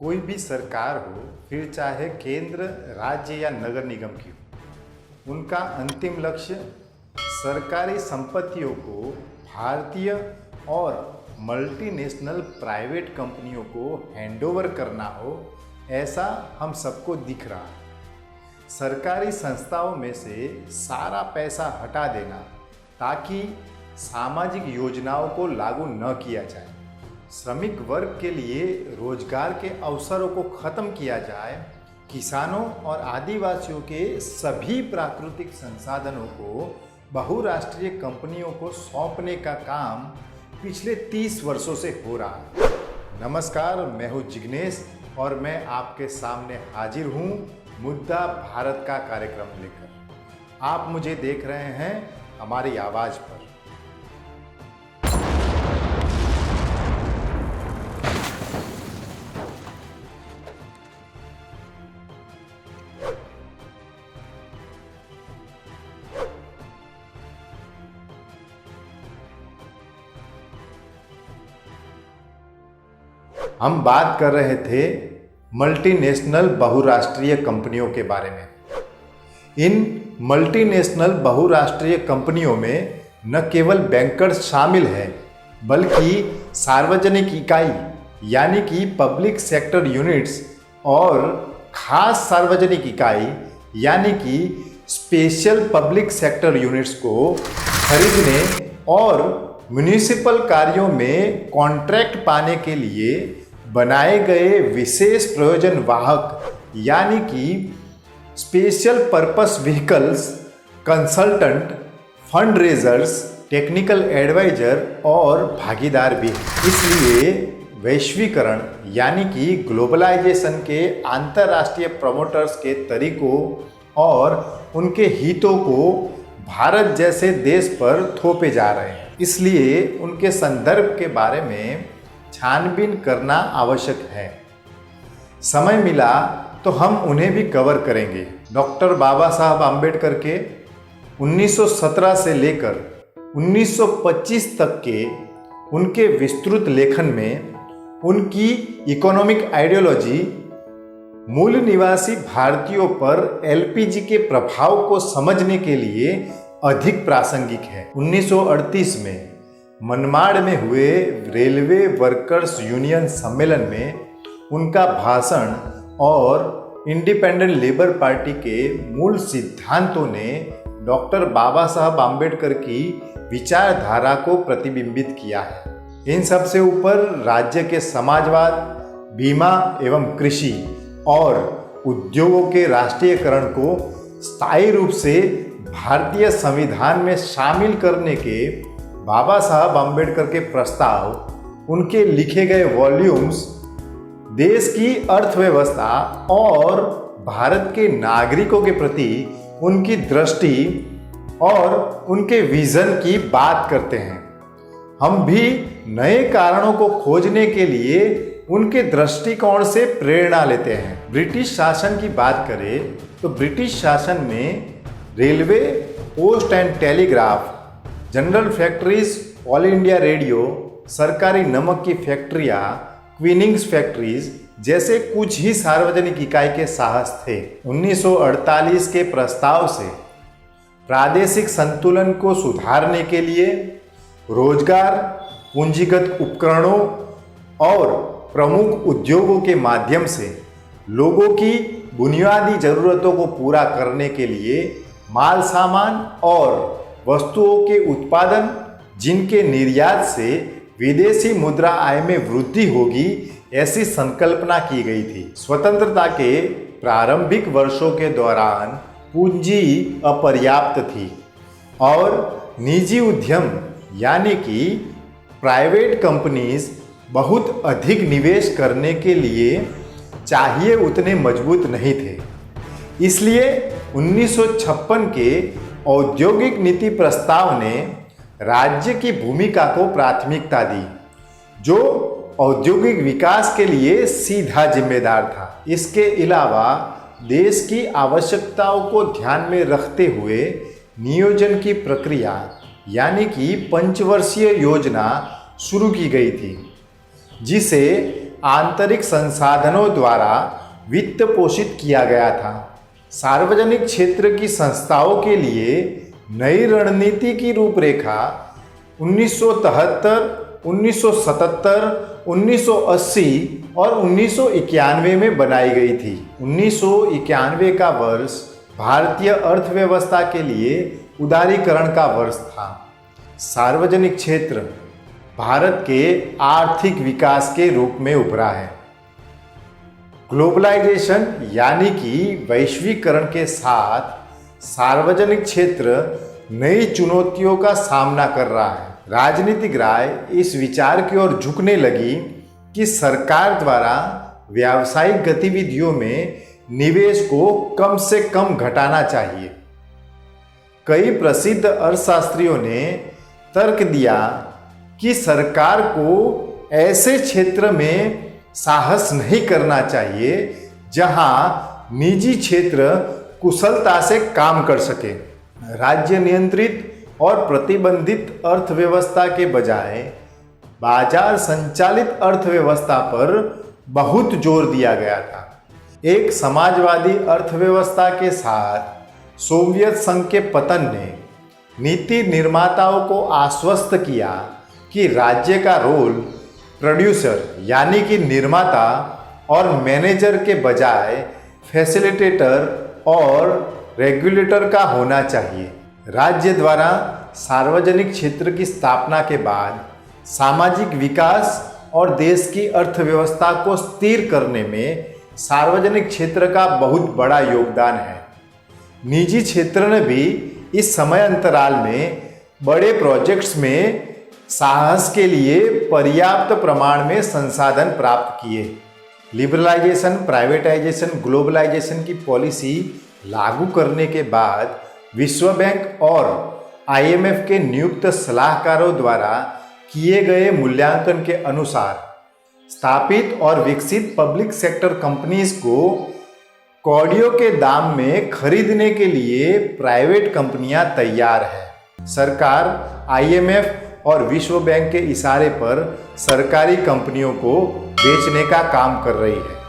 कोई भी सरकार हो, फिर चाहे केंद्र, राज्य या नगर निगम की हो, उनका अंतिम लक्ष्य सरकारी संपत्तियों को भारतीय और मल्टीनेशनल प्राइवेट कंपनियों को हैंडओवर करना हो, ऐसा हम सबको दिख रहा है। सरकारी संस्थाओं में से सारा पैसा हटा देना ताकि सामाजिक योजनाओं को लागू न किया जाए, श्रमिक वर्ग के लिए रोजगार के अवसरों को खत्म किया जाए, किसानों और आदिवासियों के सभी प्राकृतिक संसाधनों को बहुराष्ट्रीय कंपनियों को सौंपने का काम पिछले 30 वर्षों से हो रहा है। नमस्कार, मैं हूँ जिग्नेश और मैं आपके सामने हाजिर हूँ मुद्दा भारत का कार्यक्रम लेकर। आप मुझे देख रहे हैं हमारी आवाज़ पर। हम बात कर रहे थे मल्टीनेशनल बहुराष्ट्रीय कंपनियों के बारे में। इन मल्टीनेशनल बहुराष्ट्रीय कंपनियों में न केवल बैंकर्स शामिल हैं, बल्कि सार्वजनिक इकाई यानी कि पब्लिक सेक्टर यूनिट्स और खास सार्वजनिक इकाई यानी कि स्पेशल पब्लिक सेक्टर यूनिट्स को खरीदने और म्युनिसिपल कार्यों में कॉन्ट्रैक्ट पाने के लिए बनाए गए विशेष प्रयोजन वाहक यानी कि special purpose vehicles, consultant, fund raisers, technical adviser और भागीदार भी हैं। इसलिए वैश्वीकरण यानी कि ग्लोबलाइजेशन के अंतर्राष्ट्रीय प्रमोटर्स के तरीकों और उनके हितों को भारत जैसे देश पर थोपे जा रहे हैं। इसलिए उनके संदर्भ के बारे में छानबीन करना आवश्यक है। समय मिला तो हम उन्हें भी कवर करेंगे। डॉक्टर बाबा साहब आम्बेडकर के 1917 से लेकर 1925 तक के उनके विस्तृत लेखन में उनकी इकोनॉमिक आइडियोलॉजी मूल निवासी भारतीयों पर एलपीजी के प्रभाव को समझने के लिए अधिक प्रासंगिक है। 1938 में मनमाड़ में हुए रेलवे वर्कर्स यूनियन सम्मेलन में उनका भाषण और इंडिपेंडेंट लेबर पार्टी के मूल सिद्धांतों ने डॉक्टर बाबा साहब आम्बेडकर की विचारधारा को प्रतिबिंबित किया है। इन सब से ऊपर राज्य के समाजवाद, बीमा एवं कृषि और उद्योगों के राष्ट्रीयकरण को स्थायी रूप से भारतीय संविधान में शामिल करने के बाबा साहब आम्बेडकर के प्रस्ताव, उनके लिखे गए वॉल्यूम्स, देश की अर्थव्यवस्था और भारत के नागरिकों के प्रति उनकी दृष्टि और उनके विजन की बात करते हैं। हम भी नए कारणों को खोजने के लिए उनके दृष्टिकोण से प्रेरणा लेते हैं। ब्रिटिश शासन की बात करें तो ब्रिटिश शासन में railway, post and telegraph, general factories, all India radio, सरकारी नमक की फैक्ट्रियां, क्वीनिंग्स फैक्ट्रीज जैसे कुछ ही सार्वजनिक इकाई के साहस थे। 1948 के प्रस्ताव से प्रादेशिक संतुलन को सुधारने के लिए रोजगार, पूंजीगत उपकरणों और प्रमुख उद्योगों के माध्यम से लोगों की बुनियादी जरूरतों को पूरा करने के लिए माल सामान और वस्तुओं के उत्पादन, जिनके निर्यात से विदेशी मुद्रा आय में वृद्धि होगी, ऐसी संकल्पना की गई थी। स्वतंत्रता के प्रारंभिक वर्षों के दौरान पूंजी अपर्याप्त थी और निजी उद्यम यानी कि प्राइवेट कंपनीज बहुत अधिक निवेश करने के लिए चाहिए उतने मजबूत नहीं थे। इसलिए 1956 के औद्योगिक नीति प्रस्ताव ने राज्य की भूमिका को प्राथमिकता दी, जो औद्योगिक विकास के लिए सीधा जिम्मेदार था। इसके अलावा देश की आवश्यकताओं को ध्यान में रखते हुए नियोजन की प्रक्रिया यानी कि पंचवर्षीय योजना शुरू की गई थी, जिसे आंतरिक संसाधनों द्वारा वित्त पोषित किया गया था। सार्वजनिक क्षेत्र की संस्थाओं के लिए नई रणनीति की रूपरेखा 1973, 1977, 1980 और 1991 में बनाई गई थी। 1991 का वर्ष भारतीय अर्थव्यवस्था के लिए उदारीकरण का वर्ष था। सार्वजनिक क्षेत्र भारत के आर्थिक विकास के रूप में उभरा है। ग्लोबलाइजेशन यानी कि वैश्वीकरण के साथ सार्वजनिक क्षेत्र नई चुनौतियों का सामना कर रहा है। राजनीतिक राय इस विचार की ओर झुकने लगी कि सरकार द्वारा व्यावसायिक गतिविधियों में निवेश को कम से कम घटाना चाहिए। कई प्रसिद्ध अर्थशास्त्रियों ने तर्क दिया कि सरकार को ऐसे क्षेत्र में साहस नहीं करना चाहिए जहां निजी क्षेत्र कुशलता से काम कर सके। राज्य नियंत्रित और प्रतिबंधित अर्थव्यवस्था के बजाय बाजार संचालित अर्थव्यवस्था पर बहुत जोर दिया गया था। एक समाजवादी अर्थव्यवस्था के साथ सोवियत संघ के पतन ने नीति निर्माताओं को आश्वस्त किया कि राज्य का रोल प्रोड्यूसर यानी कि निर्माता और मैनेजर के बजाय फैसिलिटेटर और रेगुलेटर का होना चाहिए। राज्य द्वारा सार्वजनिक क्षेत्र की स्थापना के बाद सामाजिक विकास और देश की अर्थव्यवस्था को स्थिर करने में सार्वजनिक क्षेत्र का बहुत बड़ा योगदान है। निजी क्षेत्र ने भी इस समय अंतराल में बड़े प्रोजेक्ट्स में साहस के लिए पर्याप्त प्रमाण में संसाधन प्राप्त किए। लिबरलाइजेशन, प्राइवेटाइजेशन, ग्लोबलाइजेशन की पॉलिसी लागू करने के बाद विश्व बैंक और IMF के नियुक्त सलाहकारों द्वारा किए गए मूल्यांकन के अनुसार स्थापित और विकसित पब्लिक सेक्टर कंपनीज को कौड़ियों के दाम में खरीदने के लिए प्राइवेट कंपनियां तैयार है। सरकार IMF और विश्व बैंक के इशारे पर सरकारी कंपनियों को बेचने का काम कर रही है।